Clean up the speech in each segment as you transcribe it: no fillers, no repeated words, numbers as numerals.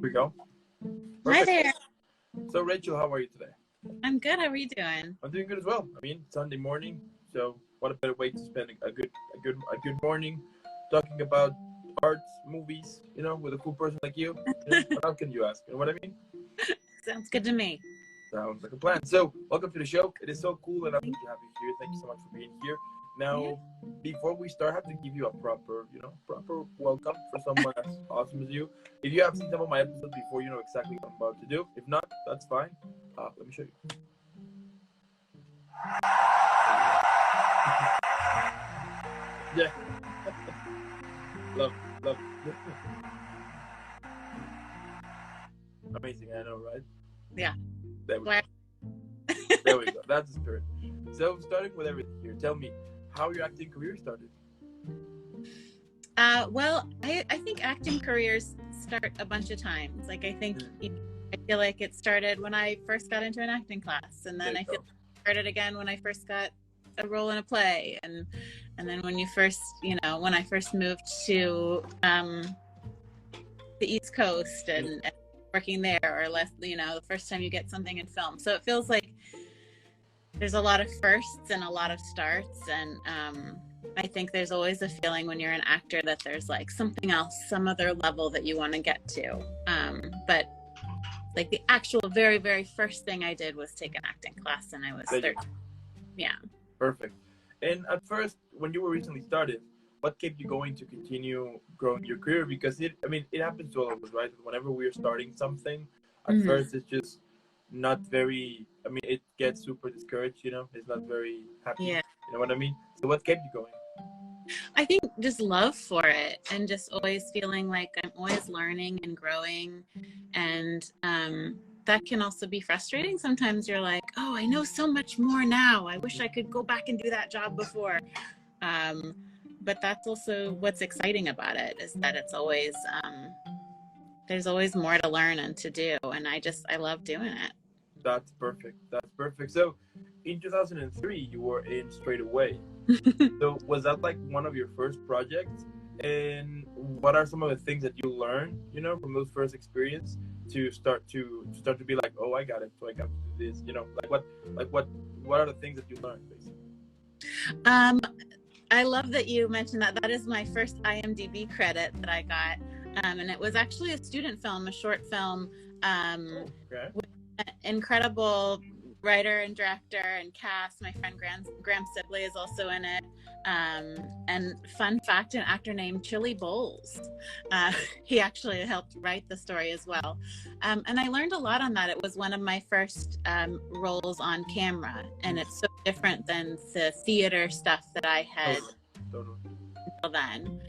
we go. Hi Perfect. there. So Rachel, how are you today? I'm good. How are you doing? I'm doing good as well. I mean, Sunday morning, so what a better way to spend a good morning talking about arts, movies, with a cool person like you. What else can you ask? You know what I mean? Sounds good to me. Sounds like a plan. So, welcome to the show. It is so cool and lovely to have you here. Thank you so much for being here. Now, before we start, I have to give you a proper welcome for someone as awesome as you. If you have seen some of my episodes before, you know exactly what I'm about to do. If not, that's fine. Let me show you. Yeah. love. Amazing, I know, right? Yeah. There we go. There we go. That's the spirit. So, starting with everything here, tell me how your acting career started. Well, I think acting careers start a bunch of times. Like, I feel like it started when I first got into an acting class, and then I feel like it started again when I first got a role in a play, and then when I first moved to the East Coast and working there, or less, the first time you get something in film. So it feels like there's a lot of firsts and a lot of starts, and I think there's always a feeling when you're an actor that there's like something else, some other level that you want to get to. But like the actual very, very first thing I did was take an acting class, and I was 13. Yeah. Perfect. And at first, when you were recently started, what kept you going to continue growing your career? Because it happens to all of us, right? Whenever we are starting something, at first it's just not very, it gets super discouraged, it's not very happy. Yeah. You know what I mean? So what kept you going? I think just love for it, and just always feeling like I'm always learning and growing. And that can also be frustrating. Sometimes you're like, oh, I know so much more now. I wish I could go back and do that job before. But that's also what's exciting about it, is that it's always, there's always more to learn and to do. And I love doing it. That's perfect. So in 2003, you were in Straight Away. So was that like one of your first projects? And what are some of the things that you learned, from those first experience to start to be like, oh, I got it, so I got to do this, what are the things that you learned, basically? I love that you mentioned that. That is my first IMDb credit that I got, and it was actually a student film, a short film, with an incredible writer and director and cast. My friend Graham Sibley is also in it. And fun fact, an actor named Chili Bowles. He actually helped write the story as well. And I learned a lot on that. It was one of my first roles on camera, and it's so different than the theater stuff that I had until then.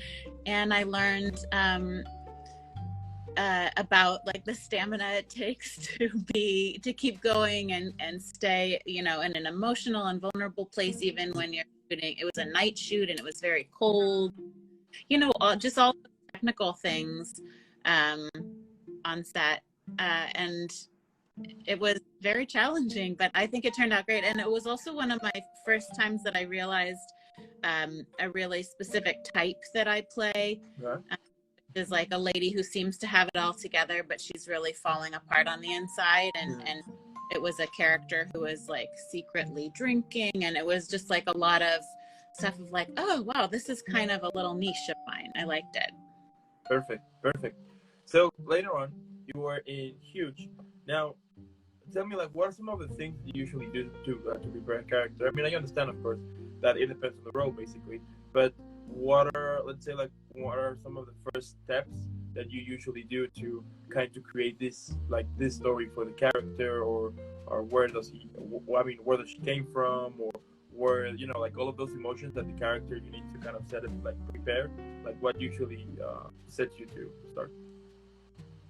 And I learned about like the stamina it takes to keep going and stay, in an emotional and vulnerable place, even when you're shooting. It was a night shoot, and it was very cold, all the technical things on set, and it was very challenging, but I think it turned out great. And it was also one of my first times that I realized a really specific type that I play. Is like a lady who seems to have it all together, but she's really falling apart on the inside. And it was a character who was like secretly drinking, and it was just like a lot of stuff of like, oh wow, this is kind of a little niche of mine. I liked it. Perfect. So later on, you were in Huge. Now, tell me, like, what are some of the things that you usually do to prepare a character? I understand, of course, that it depends on the role, basically, but what are some of the first steps that you usually do to kind of create this story for the character, or where does she came from, or where, all of those emotions that the character, you need to kind of set it, prepare, what usually sets you to start?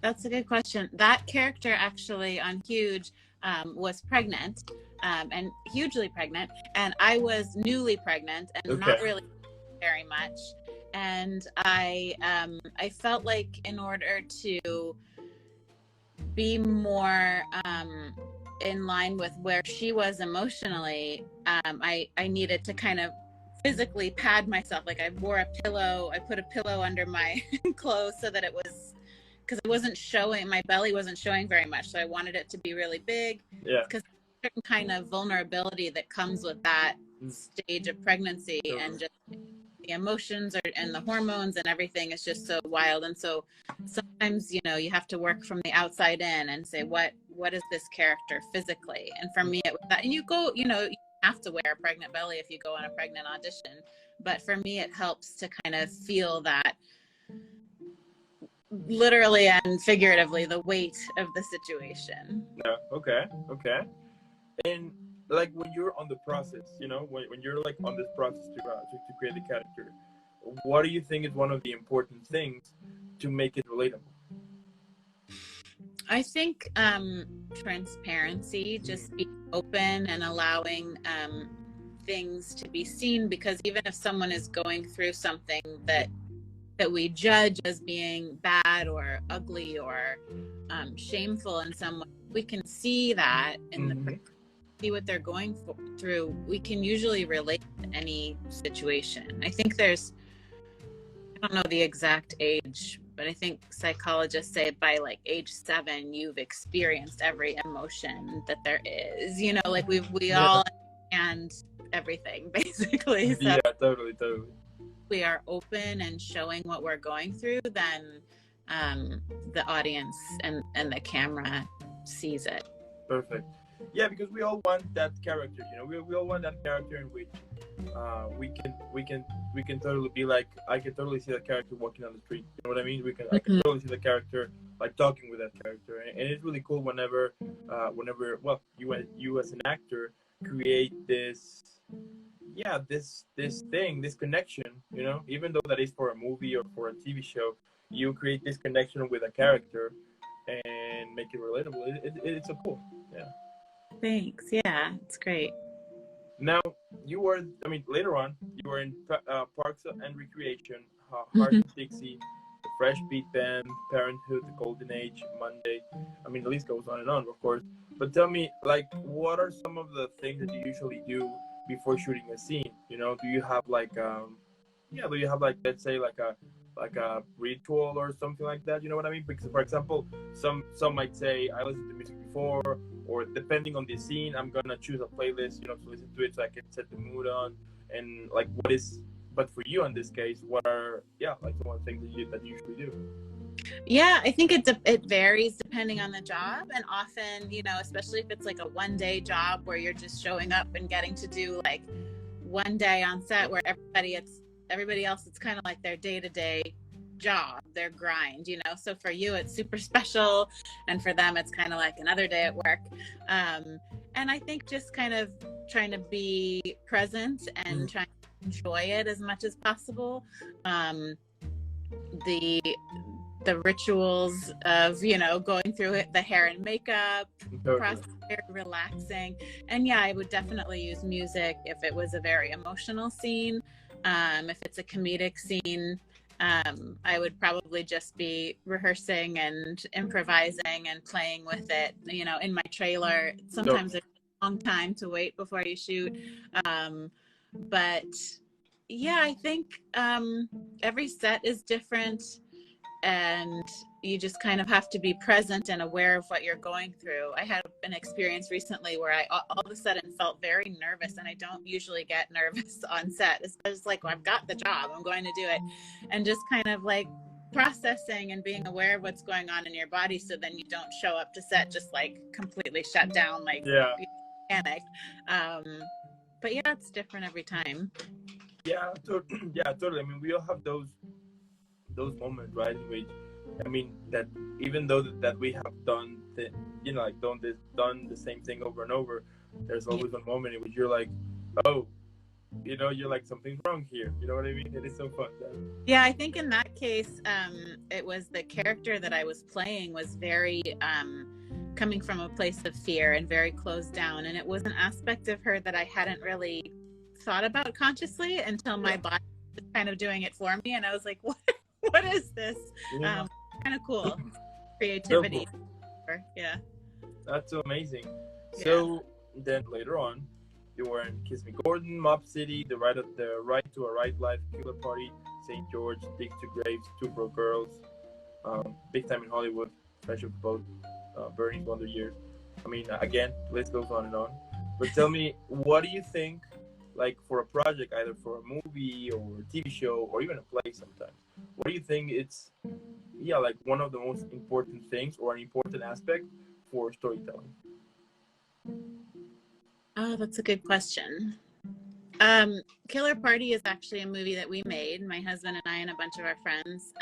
That's a good question. That character actually on Huge was pregnant, and hugely pregnant, and I was newly pregnant and not really very much. And I felt like in order to be more in line with where she was emotionally, I needed to kind of physically pad myself. Like I wore a pillow, I put a pillow under my clothes so that it was because it wasn't showing, my belly wasn't showing very much, so I wanted it to be really big. Yeah. Because certain kind of vulnerability that comes with that stage of pregnancy, Totally. and just the emotions and the hormones and everything is just so wild. And so sometimes, you know, you have to work from the outside in and say, what is this character physically? And for me, it was that. And you go, you know, you have to wear a pregnant belly if you go on a pregnant audition. But for me, it helps to kind of feel that, literally and figuratively, the weight of the situation. Yeah. Okay. Okay. And like when you're on the process, you know, when you're like on this process to create the character, what do you think is one of the important things to make it relatable? I think transparency, just being open and allowing things to be seen, because even if someone is going through something that we judge as being bad or ugly or shameful in some way, we can see that in the see what they're going through. We can usually relate to any situation. I think there's, I don't know the exact age, but I think psychologists say by like age 7, you've experienced every emotion that there is. You know, like we all understand everything basically. So yeah, totally. we are open and showing what we're going through, then the audience and the camera sees it. Perfect. Yeah, because we all want that character, you know. We all want that character in which we can totally be like, I can totally see that character walking on the street. You know what I mean? I can totally see the character like talking with that character, and it's really cool whenever well, you as an actor create this this connection, you know, even though that is for a movie or for a TV show, you create this connection with a character and make it relatable. It's so cool. Yeah. Thanks. Yeah, it's great. Now, you were, I mean, later on, you were in Parks and Recreation, Heart of Dixie, The Fresh Beat Band, Parenthood, The Golden Age, Monday. I mean, the list goes on and on, of course. But tell me, like, what are some of the things that you usually do before shooting a scene? You know, do you have like, let's say like a ritual or something like that? You know what I mean? Because, for example, some might say, I listened to music before, or depending on the scene, I'm gonna choose a playlist, you know, to listen to it so I can set the mood on. And like, but for you in this case, what are like some of the things that you usually do? Yeah, I think it varies depending on the job, and often, you know, especially if it's like a one-day job where you're just showing up and getting to do like one day on set, where everybody else, it's kind of like their day-to-day job, their grind, you know. So for you, it's super special, and for them, it's kind of like another day at work. And I think just kind of trying to be present and trying to enjoy it as much as possible. The rituals of, you know, going through it, the hair and makeup process, very relaxing. And yeah, I would definitely use music if it was a very emotional scene. If it's a comedic scene, I would probably just be rehearsing and improvising and playing with it, you know, in my trailer. Sometimes it's a long time to wait before you shoot. But yeah, I think every set is different, and you just kind of have to be present and aware of what you're going through. I had an experience recently where I all of a sudden felt very nervous, and I don't usually get nervous on set. It's just like, well, I've got the job, I'm going to do it. And just kind of like processing and being aware of what's going on in your body, so then you don't show up to set just like completely shut down, like panicked. But yeah, it's different every time. Yeah, totally. I mean, we all have those moments, right? In which, I mean, that even though that we have done the same thing over and over, there's always a moment in which you're like, oh, you know, you're like, something's wrong here. You know what I mean? It is so fun. Yeah, I think in that case, it was the character that I was playing was very coming from a place of fear and very closed down, and it was an aspect of her that I hadn't really thought about consciously until my body was kind of doing it for me, and I was like, what is this? Kind of cool. Creativity. So cool. Yeah. That's so amazing. So then later on, you were in Kiss Me Gordon, Mob City, The Right to a Right Life, Killer Party, St. George, Dig to Graves, Two Broke Girls. big time in Hollywood, especially for both Bernie's Wonder Years. I mean, again, the list goes on and on. But tell me, what do you think, like for a project, either for a movie or a TV show or even a play sometimes, what do you think it's, yeah, like one of the most important things or an important aspect for storytelling? Oh, that's a good question. Killer Party is actually a movie that we made, my husband and I and a bunch of our friends.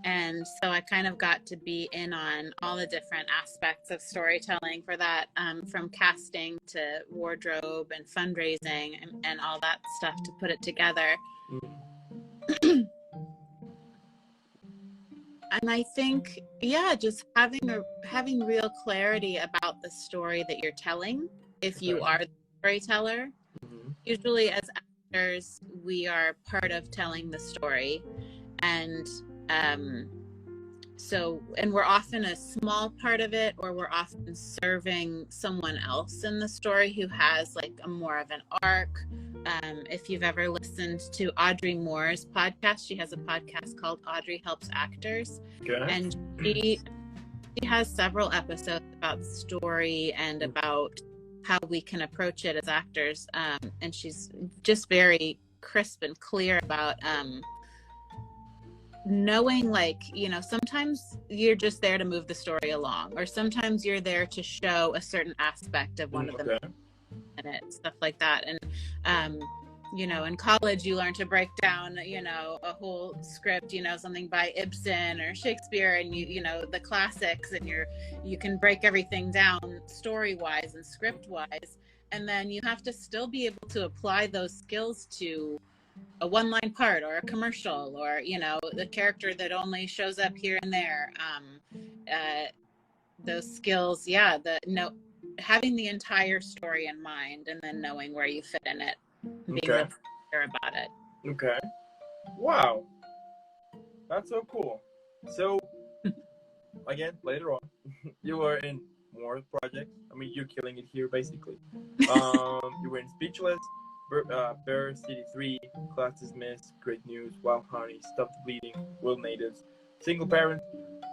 And so I kind of got to be in on all the different aspects of storytelling for that, from casting to wardrobe and fundraising and all that stuff to put it together. And I think, yeah, just having real clarity about the story that you're telling, if you are the storyteller. Usually as actors, we are part of telling the story. And and we're often a small part of it, or we're often serving someone else in the story who has like a more of an arc. If you've ever listened to Audrey Moore's podcast, she has a podcast called Audrey Helps Actors. And she has several episodes about the story and about how we can approach it as actors. And she's just very crisp and clear about knowing, like, you know, sometimes you're just there to move the story along, or sometimes you're there to show a certain aspect of one of the in it, stuff like that. And you know, in college you learn to break down, you know, a whole script, you know, something by Ibsen or Shakespeare, and you know, the classics, and you can break everything down story wise and script wise, and then you have to still be able to apply those skills to a one-line part or a commercial, or, you know, the character that only shows up here and there. Those skills, having the entire story in mind, and then knowing where you fit in it, being real clear about it. Okay. Wow. That's so cool. So, again, later on, you were in more projects. I mean, you're killing it here, basically. You were in Speechless, Bear City 3, Class Dismissed, Great News, Wild Honey, Stop the Bleeding, Will Natives, Single Parent.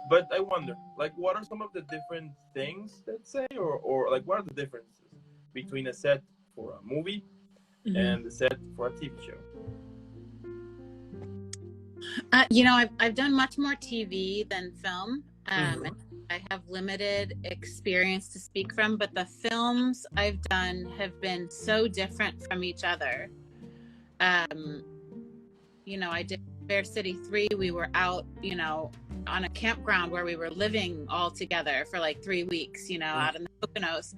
But I wonder, like, what are some of the different things, let's say, or like, what are the differences between a set for a movie and the set for a TV show? You know, I've done much more TV than film. I have limited experience to speak from, but the films I've done have been so different from each other. You know, I did Bear City 3. We were out, you know, on a campground where we were living all together for like 3 weeks, you know, out in the Poconos,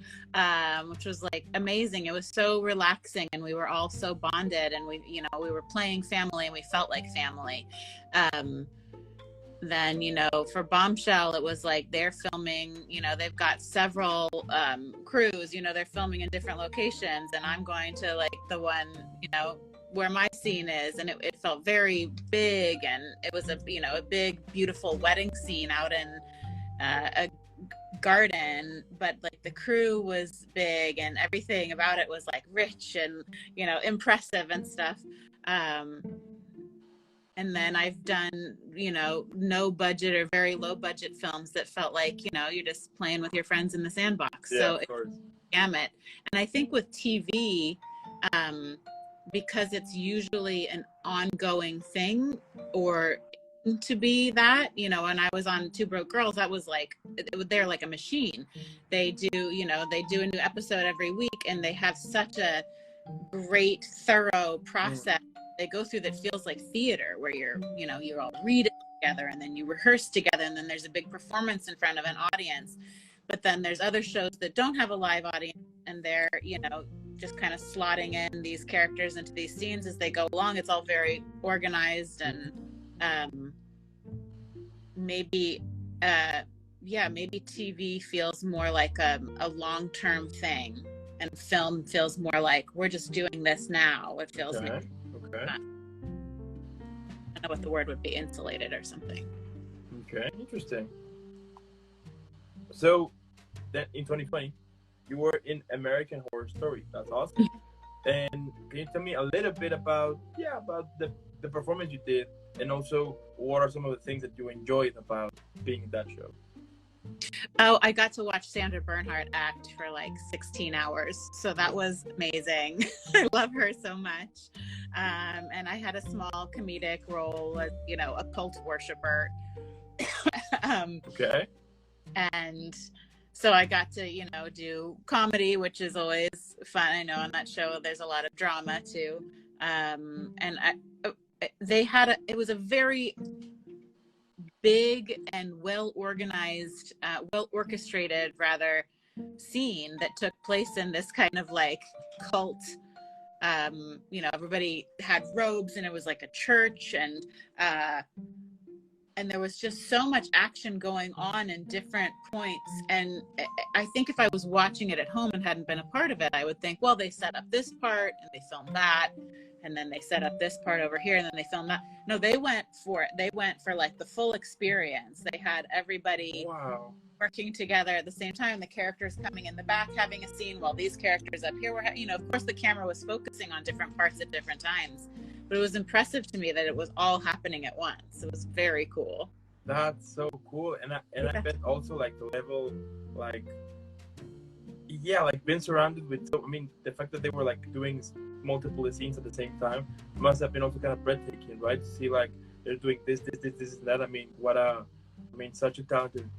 which was like amazing. It was so relaxing, and we were all so bonded, and we, you know, we were playing family, and we felt like family. Then, you know, for Bombshell, it was like they're filming, you know, they've got several crews, you know, they're filming in different locations, and I'm going to like the one, you know, where my scene is, and it felt very big, and it was a, you know, a big beautiful wedding scene out in a garden, but like the crew was big, and everything about it was like rich and, you know, impressive and stuff. And then I've done, you know, no budget or very low budget films that felt like, you know, you're just playing with your friends in the sandbox. Yeah, so of course. It's gamut. And I think with TV, because it's usually an ongoing thing, or to be that, you know, when I was on Two Broke Girls, that was like, they're like a machine. They do, you know, they do a new episode every week, and they have such a great, thorough process they go through that feels like theater, where you're, you know, you're all reading together, and then you rehearse together, and then there's a big performance in front of an audience. But then there's other shows that don't have a live audience, and they're, you know, just kind of slotting in these characters into these scenes as they go along. It's all very organized, and maybe TV feels more like a long-term thing, and film feels more like we're just doing this now. It feels Okay. I don't know what the word would be, insulated or something. Okay, interesting. So, then in 2020, you were in American Horror Story. That's awesome. And can you tell me a little bit about the the performance you did, and also what are some of the things that you enjoyed about being in that show? Oh, I got to watch Sandra Bernhard act for like 16 hours. So that was amazing. I love her so much. And I had a small comedic role as, you know, a cult worshiper. Okay. And so I got to, you know, do comedy, which is always fun. I know on that show there's a lot of drama too. And it was a very big and well organized, well orchestrated rather, scene that took place in this kind of like cult. You know, everybody had robes and it was like a church, and there was just so much action going on in different points. And I think if I was watching it at home and hadn't been a part of it, I would think, well, they set up this part and they filmed that, and then they set up this part over here and then they filmed that. No, they went for it. They went for like the full experience. They had everybody working together at the same time. The characters coming in the back having a scene while these characters up here were, you know, of course the camera was focusing on different parts at different times. But it was impressive to me that it was all happening at once. It was very cool. That's so cool. And I bet also like the level, like, yeah, like being surrounded with, so I mean, the fact that they were like doing multiple scenes at the same time must have been also kind of breathtaking, right? To see like they're doing this, and that. I mean, such a talented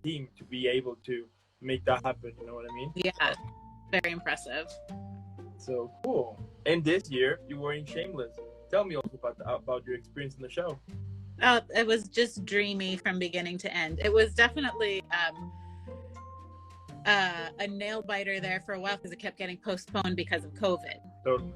team to be able to make that happen. You know what I mean? Yeah, very impressive. So cool. And this year you were in Shameless. Tell me also about your experience in the show. Oh, it was just dreamy from beginning to end. It was definitely a nail biter there for a while because it kept getting postponed because of COVID. Totally.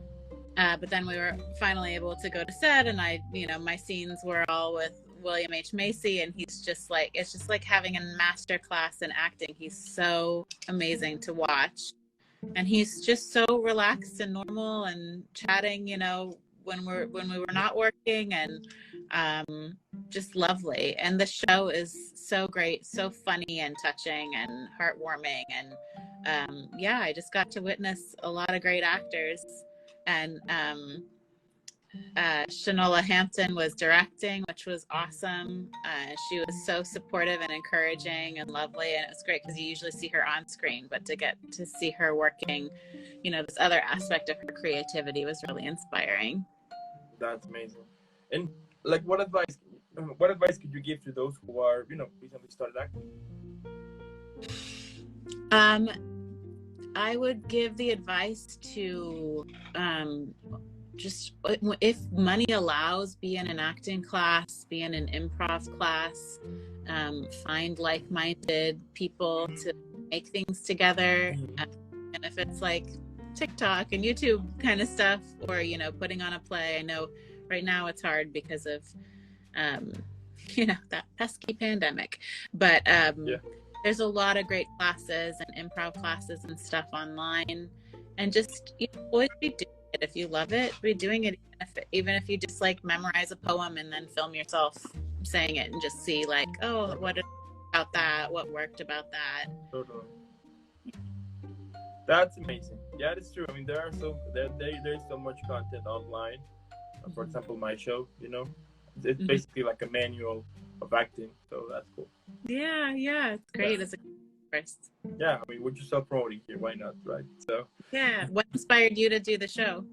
But then we were finally able to go to set, and my scenes were all with William H. Macy, and he's just like, it's just like having a master class in acting. He's so amazing to watch. And he's just so relaxed and normal and chatting, you know, when we were not working, and just lovely. And the show is so great, so funny and touching and heartwarming. And yeah, I just got to witness a lot of great actors. And Shanola Hampton was directing, which was awesome. She was so supportive and encouraging and lovely, and it was great because you usually see her on screen, but to get to see her working, you know, this other aspect of her creativity was really inspiring. That's amazing. And like, what advice could you give to those who are, you know, recently started acting? I would give the advice to just, if money allows, be in an acting class, be in an improv class, find like-minded people to make things together. And if it's like TikTok and YouTube kind of stuff, or, you know, putting on a play, I know right now it's hard because of, you know, that pesky pandemic, but there's a lot of great classes and improv classes and stuff online, and just, you know, always be doing it. If you love it, be doing it. Even if you just like memorize a poem and then film yourself saying it and just see like, oh, what about that? What worked about that? Totally. That's amazing. Yeah, it's true. I mean, there's so much content online. For example, my show, you know, it's basically like a manual of acting. So that's cool. Yeah, it's great. Yeah. It's a first. Yeah, I mean, we're just self-promoting here. Why not, right? So. Yeah. What inspired you to do the show?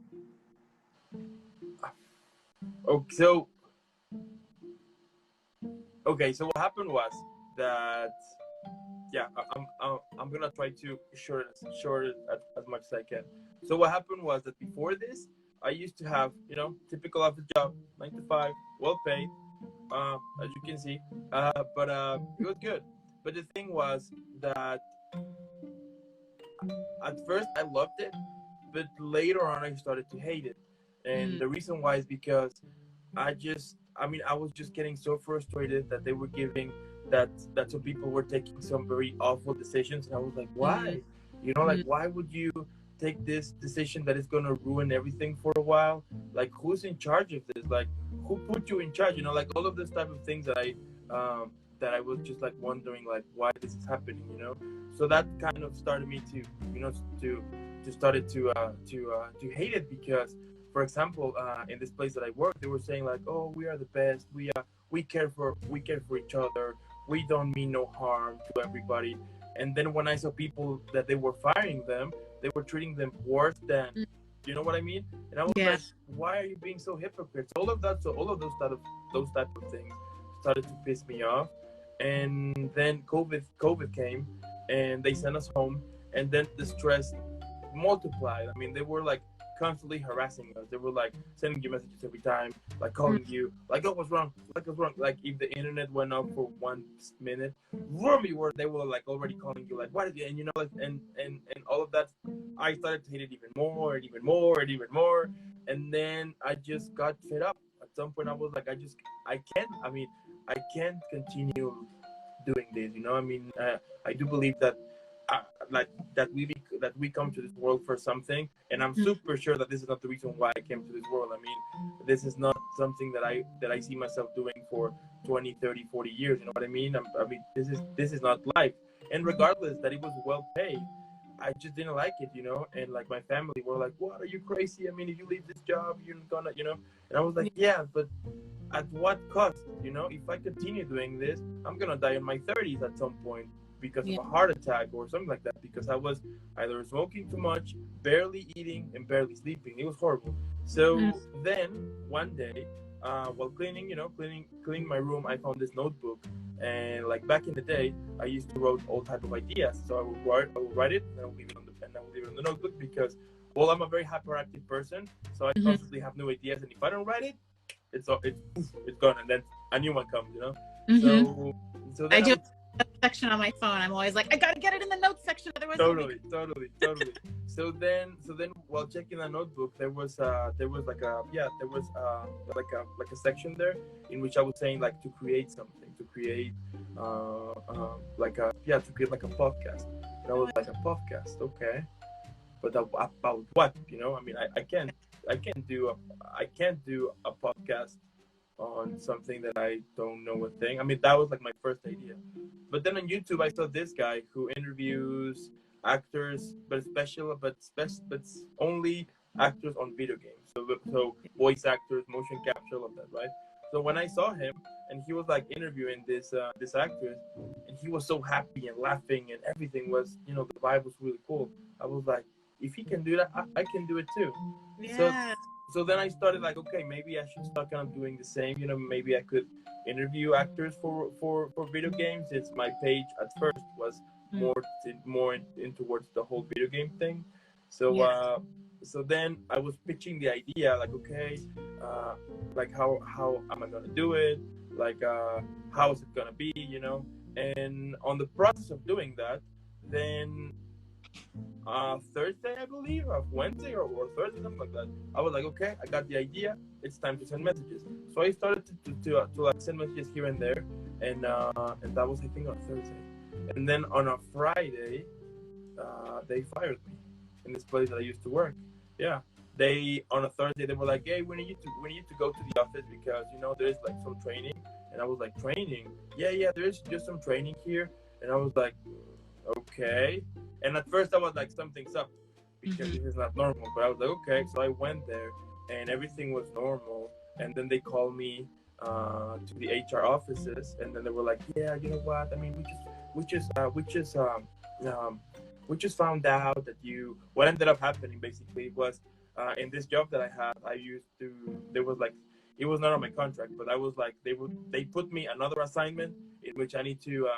So what happened was that, yeah, I'm gonna try to short it as much as I can. So what happened was that before this, I used to have, you know, typical office job, 9 to 5, well paid, as you can see, but it was good. But the thing was that at first I loved it, but later on I started to hate it. And the reason why is because I was just getting so frustrated that they were giving that some people were taking some very awful decisions, and I was like, why? You know, like, why would you take this decision that is going to ruin everything for a while? Like, who's in charge of this? Like, who put you in charge? You know, like all of this type of things that I was just like wondering, like, why this is happening, you know? So that kind of started me to, you know, to hate it, because for example, in this place that I work, they were saying like, "Oh, we are the best. We care for each other. We don't mean no harm to everybody." And then when I saw people that they were firing them, they were treating them worse than, you know what I mean? And I was Yeah. like, "Why are you being so hypocrites?" All of that, so all of those type of things started to piss me off. And then COVID came, and they sent us home, and then the stress multiplied. I mean, they were like constantly harassing us. They were like sending you messages every time, like calling you, like, "Oh, what's wrong? Like, what's wrong?" Like, if the internet went up for 1 minute, they were like already calling you, like, "What is it?" And you know, like, and all of that. I started to hate it even more and even more and even more. And then I just got fed up. At some point, I was like, I can't. I mean, I can't continue doing this. You know, I mean, I do believe that like that we come to this world for something, and I'm super sure that this is not the reason why I came to this world. I mean, this is not something that I see myself doing for 20, 30, 40 years. You know what I mean? I mean, this is not life. And regardless that it was well paid, I just didn't like it, you know. And like my family were like, "What, are you crazy? I mean, if you leave this job, you're gonna, you know." And I was like, "Yeah, but at what cost? You know, if I continue doing this, I'm gonna die in my 30s at some point because of a heart attack or something like that, because I was either smoking too much, barely eating, and barely sleeping. It was horrible." So then one day, while cleaning, you know, cleaning my room, I found this notebook, and like back in the day, I used to write all type of ideas. So I would write it, and I would leave it on the notebook, because, well, I'm a very hyperactive person, so I constantly have new ideas, and if I don't write it, it's gone, and then a new one comes, you know. So I then do a section on my phone. I'm always like, I gotta get it in the notes section, otherwise totally. So then while checking the notebook, there was like a section there in which I was saying like to create something, to create like a podcast. And I was like, a podcast, okay, but about what, you know? I mean, I can't do a podcast on something that I don't know a thing. I mean, that was like my first idea. But then on YouTube, I saw this guy who interviews actors, but only actors on video games. So voice actors, motion capture, all of that, right? So when I saw him, and he was like interviewing this actress, and he was so happy and laughing, and everything was, you know, the vibe was really cool. I was like, if he can do that, I can do it too. Yeah. So then I started like, okay, maybe I should start kind of doing the same. You know, maybe I could interview actors for video games. It's my page at first was more in towards the whole video game thing. So so then I was pitching the idea, like, okay, like how am I gonna do it? Like how is it gonna be? You know, and on the process of doing that, then Thursday, I believe, or Wednesday or Thursday, something like that. I was like, okay, I got the idea. It's time to send messages. So I started to like send messages here and there, and that was, I think, on Thursday. And then on a Friday, they fired me in this place that I used to work. Yeah, they on a Thursday they were like, hey, we need to go to the office because, you know, there's like some training. And I was like, training? Yeah, there's just some training here. And I was like, okay. And at first I was like, something's up because this is not normal. But I was like, okay. So I went there and everything was normal. And then they called me to the HR offices, and then they were like, yeah, you know what? I mean, we just found out that you. What ended up happening basically was in this job that I had, I used to. There was like, it was not on my contract, but I was like, they put me another assignment in which I need to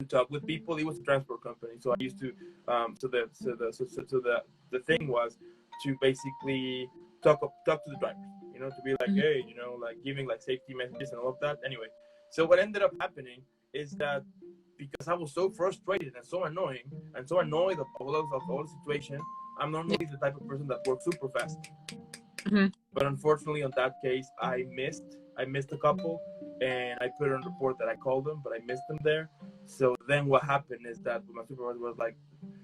talk with people. It was a transport company, so I used to the thing was to basically talk to the drivers, you know, to be like, hey, you know, like giving like safety messages and all of that. Anyway, so what ended up happening is that because I was so frustrated and so annoying and so annoyed of all the situation, I'm normally the type of person that works super fast. But unfortunately, on that case, I missed a couple, and I put on a report that I called them, but I missed them there. So then what happened is that my supervisor was like,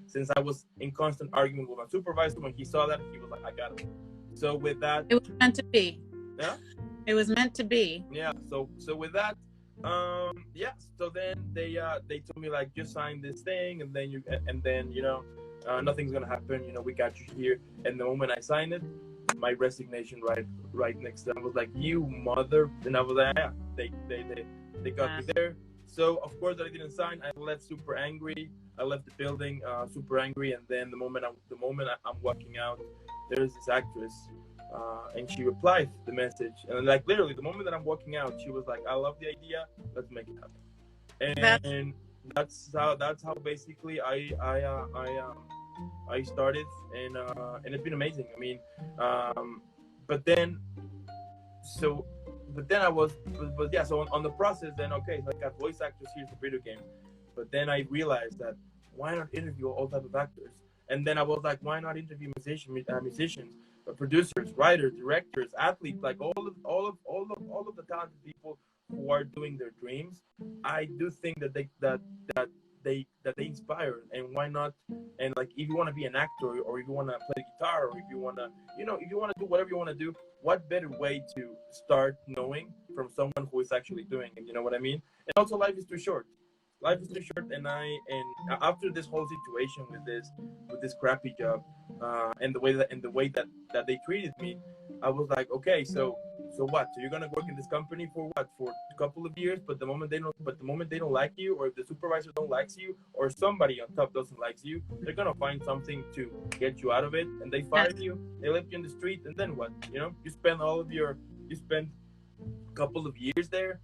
since I was in constant argument with my supervisor, when he saw that, he was like, I got him. So with that, it was meant to be. Yeah, it was meant to be. Yeah. So with that, yeah. So then they told me like, just sign this thing, and then you know, nothing's gonna happen. You know, we got you here. And the moment I signed it, my resignation right next to them. I was like, you mother, and I was like, yeah, they got me there. So of course I didn't sign. I left super angry. I left the building super angry, and then the moment I'm walking out, there's this actress, and she replied the message, and like literally the moment that I'm walking out, she was like, I love the idea, let's make it happen. And that's how basically I started, and it's been amazing. I mean, but then I was, but yeah. So on the process, then okay, so I got voice actors here for video game, but then I realized that why not interview all type of actors? And then I was like, why not interview musicians, producers, writers, directors, athletes, like all of the talented people who are doing their dreams. I do think that they inspire, and why not? And like, if you want to be an actor, or if you want to play guitar, or if you want to, if you want to do whatever you want to do, what better way to start knowing from someone who is actually doing it? You know what I mean? And also, life is too short. Life is too short, and after this whole situation with this crappy job, and the way that they treated me, I was like, okay, so what? So you're gonna work in this company for what? For a couple of years, but the moment they don't like you, or if the supervisor don't likes you, or somebody on top doesn't likes you, they're gonna find something to get you out of it, and they fire you, they left you in the street, and then what? You spend a couple of years there,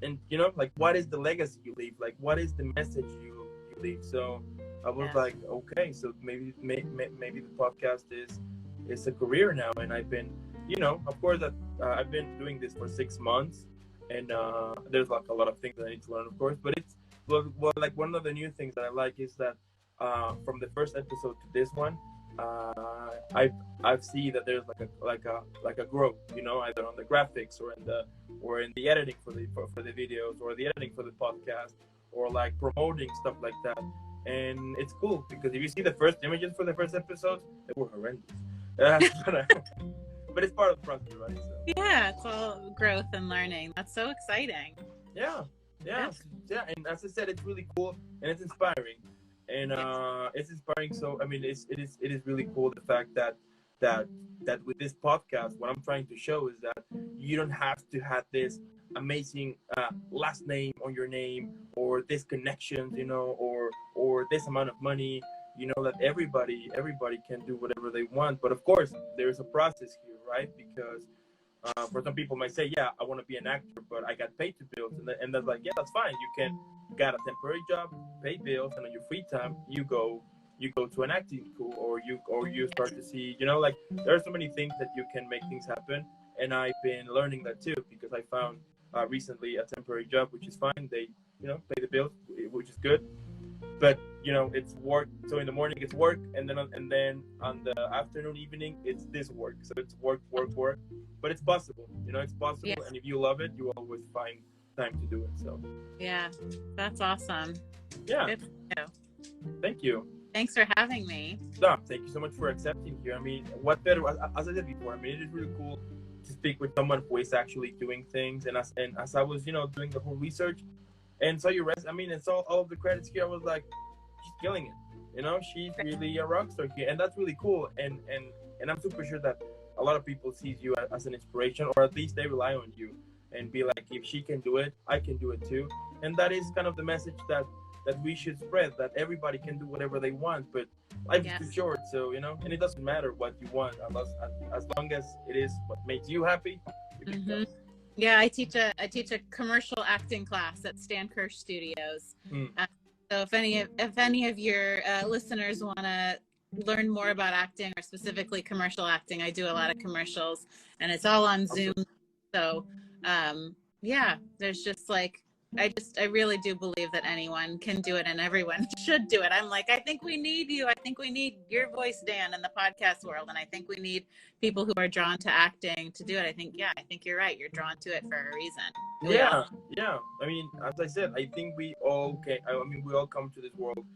and like, what is the legacy you leave? Like, what is the message you leave? So I was like, okay, so maybe the podcast is a career now, and I've been, of course, that I've been doing this for 6 months, and there's like a lot of things that I need to learn, of course. But it's well, like, one of the new things that I like is that from the first episode to this one, I've seen that there's like a growth, either on the graphics or in the editing for the videos, or the editing for the podcast, or like promoting stuff like that. And it's cool because if you see the first images for the first episodes, they were horrendous. But it's part of the process, right? So. Yeah, it's all growth and learning. That's so exciting. Yeah. And as I said, it's really cool and it's inspiring. And it's inspiring. So I mean, it is really cool, the fact that with this podcast, what I'm trying to show is that you don't have to have this amazing last name on your name, or this connections, or this amount of money. That everybody can do whatever they want. But of course, there's a process here, right? Because for some people might say, yeah, I want to be an actor, but I got paid to bills, and that's like, yeah, that's fine. You can get a temporary job, pay bills, and on your free time, you go to an acting school, or you start to see, like, there are so many things that you can make things happen. And I've been learning that too, because I found recently a temporary job, which is fine. They pay the bills, which is good. But it's work. So in the morning it's work, and then on the afternoon, evening, it's this work. So it's work. But it's possible. It's possible. Yes. And if you love it, you always find time to do it. So yeah, that's awesome. Yeah. Thank you. Thanks for having me. No, thank you so much for accepting here. I mean, what better? As I said before, I mean, it is really cool to speak with someone who is actually doing things. And as I was, doing the whole research, and saw your I mean, and saw all of the credits here, I was like, she's killing it. She's really a rock star here, and that's really cool. And I'm super sure that a lot of people sees you as an inspiration, or at least they rely on you and be like, if she can do it, I can do it too. And that is kind of the message that we should spread, that everybody can do whatever they want, but life is too short. So, and it doesn't matter what you want, as long as it is what makes you happy. Mm-hmm. Yeah, I teach a commercial acting class at Stan Kirsch Studios. So if any of your listeners want to learn more about acting, or specifically commercial acting, I do a lot of commercials, and it's all on Zoom. So there's just like, I really do believe that anyone can do it, and everyone should do it. I'm like, I think we need you. I think we need your voice, Dan, in the podcast world. And I think we need people who are drawn to acting to do it. I think you're right. You're drawn to it for a reason. Yeah. I mean, as I said, I think we all come to this world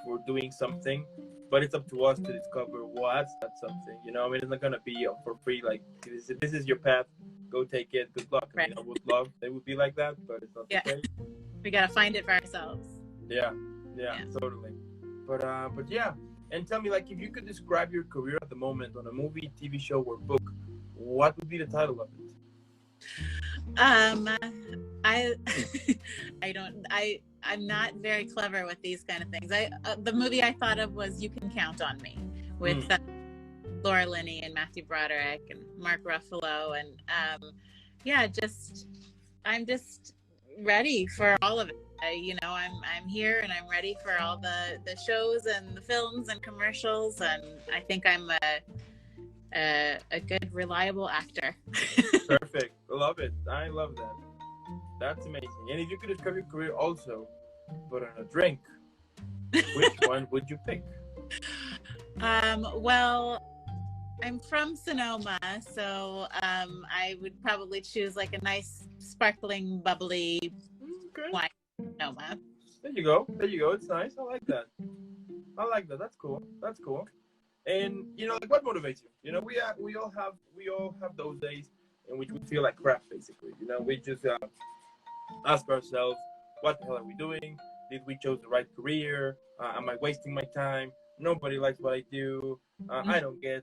for doing something, but it's up to us to discover what's that something. I mean, it's not gonna be for free. Like, this is your path. Go take it. Good luck. Right. I would love they would be like that, but it's not the case. We gotta find it for ourselves. Yeah, totally. But yeah, And tell me, like, if you could describe your career at the moment on a movie, TV show, or book, what would be the title of it? Um, I, I'm not very clever with these kind of things. The movie I thought of was You Can Count on Me with Mm, Laura Linney and Matthew Broderick and Mark Ruffalo, and yeah, I'm just ready for all of it. I'm here and I'm ready for all the shows and the films and commercials, and I think I'm a good, reliable actor. perfect. Love it. I love that. That's amazing. And if you could describe your career also, but on a drink, which one would you pick? Well, I'm from Sonoma, so I would probably choose like a nice, sparkling, bubbly Okay. wine from Sonoma. There you go. There you go. It's nice. I like that. I like that. That's cool. That's cool. And like, what motivates you? We all have those days in which we feel like crap. Basically, we just ask ourselves, what the hell are we doing? Did we choose the right career? Am I wasting my time? Nobody likes what I do. I don't get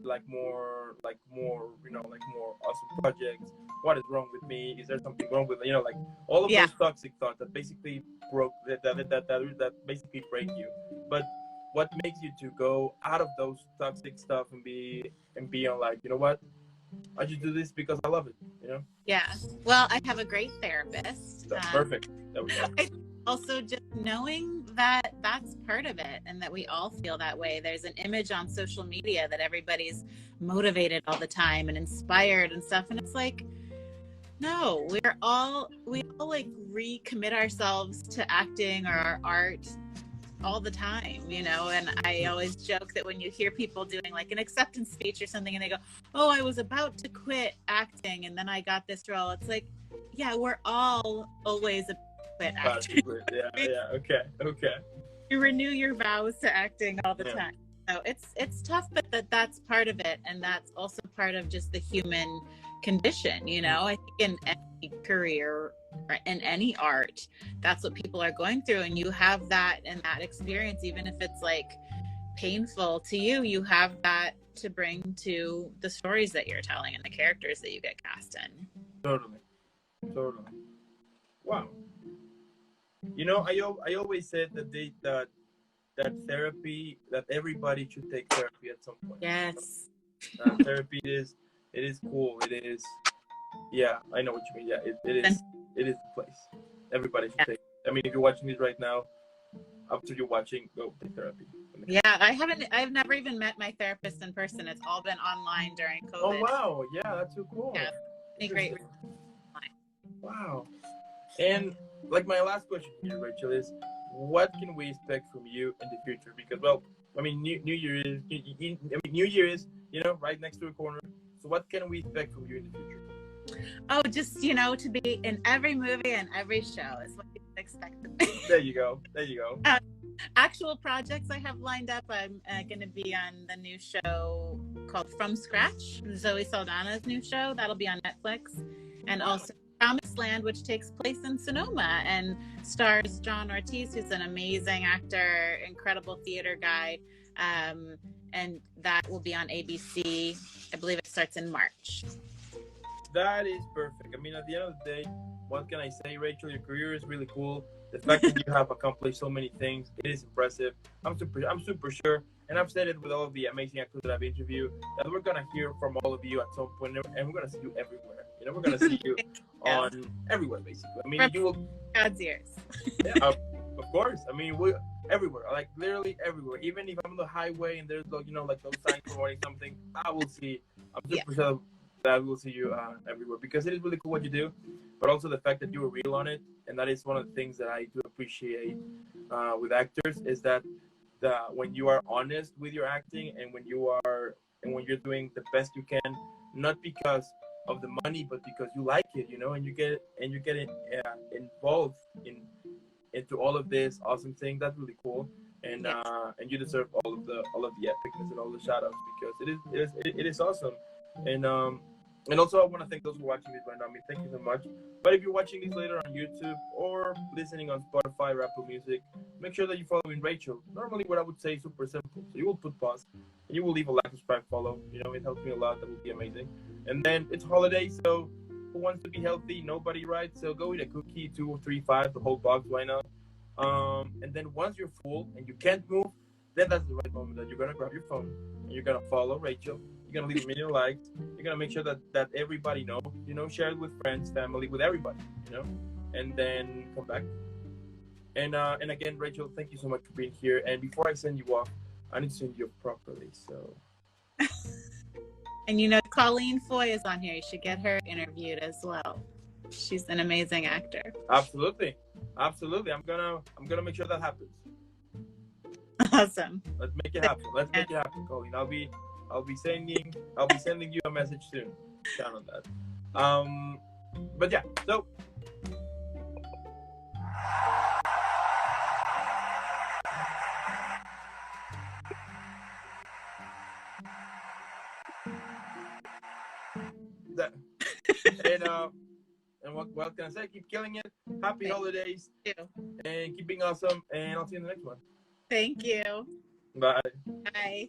like more awesome projects. What is wrong with me? Is there something wrong with like all of Yeah. those toxic thoughts that basically that basically break you. But what makes you to go out of those toxic stuff and be on, like, what? I just do this because I love it. Yeah. Well, I have a great therapist. So, perfect. There we go. I also just knowing that that's part of it and that we all feel that way. There's an image on social media that everybody's motivated all the time and inspired and stuff. And it's like, no, we all like recommit ourselves to acting or our art all the time, and I always joke that when you hear people doing like an acceptance speech or something and they go, oh, I was about to quit acting and then I got this role, it's like, yeah, we're all always about to quit acting. Yeah. Okay. You renew your vows to acting all the Yeah. time, so it's tough, but that's part of it, and that's also part of just the human condition. I think in any career or in any art, that's what people are going through, and you have that and that experience, even if it's like painful to you, you have that to bring to the stories that you're telling and the characters that you get cast in. Totally. Wow. I always said that therapy, that everybody should take therapy at some point. Yes. Therapy it is cool. It is. Yeah, I know what you mean. Yeah, it is the place. Everybody should take. I mean, if you're watching this right now, after you're watching, go take therapy. Yeah, I've never even met my therapist in person. It's all been online during COVID. Oh wow, yeah, that's so cool. Yeah, any great. Wow. And like, my last question here, Rachel, is what can we expect from you in the future? Because, well, I mean, New Year is New Year is right next to the corner. So what can we expect from you in the future? Oh, just to be in every movie and every show is what you expect to be. There you go. Actual projects I have lined up. I'm going to be on the new show called From Scratch, Zoe Saldana's new show. That'll be on Netflix. And also Promised Land, which takes place in Sonoma and stars John Ortiz, who's an amazing actor, incredible theater guy. And that will be on ABC. I believe it starts in March. That is perfect. I mean, at the end of the day, what can I say, Rachel? Your career is really cool. The fact that you have accomplished so many things, it is impressive. I'm super sure, and I've said it with all of the amazing actors that I've interviewed, that we're gonna hear from all of you at some point, and we're gonna see you everywhere. We're gonna see you on everywhere, basically. I mean, you will. God's ears. Yeah, of course. I mean, we everywhere, like literally everywhere. Even if I'm on the highway and there's like those signs promoting something, I will see. I'm super sure that I will see you everywhere, because it is really cool what you do, but also the fact that you were real on it, and that is one of the things that I do appreciate with actors, is that when you are honest with your acting, and when you're doing the best you can, not because of the money, but because you like it, and you get involved into all of this awesome thing. That's really cool, and you deserve all of the epicness and all the shout outs, because it is awesome. And And also, I want to thank those who are watching this right now. I mean, thank you so much. But if you're watching this later on YouTube or listening on Spotify or Apple Music, make sure that you're following Rachel. Normally, what I would say is super simple. So you will put pause, and you will leave a like, subscribe, follow. You know, it helps me a lot. That would be amazing. And then it's holiday, so who wants to be healthy? Nobody, right? So go eat a cookie, 2 or 3, 5, the whole box. Why not? And then once you're full and you can't move, then that's the right moment that you're gonna grab your phone and you're gonna follow Rachel. You're gonna leave a million likes. You're gonna make sure that everybody knows. You know, share it with friends, family, with everybody. You know, and then come back. And again, Rachel, thank you so much for being here. And before I send you off, I need to send you off properly. So. And you know, Colleen Foy is on here. You should get her interviewed as well. She's an amazing actor. Absolutely, absolutely. I'm gonna make sure that happens. Awesome. Let's make it happen. Let's make it happen, Colleen. I'll be sending you a message soon. Count on that. But yeah, so that and what can I say? Keep killing it. Happy holidays. Thank you. And keep being awesome. And I'll see you in the next one. Thank you. Bye. Bye.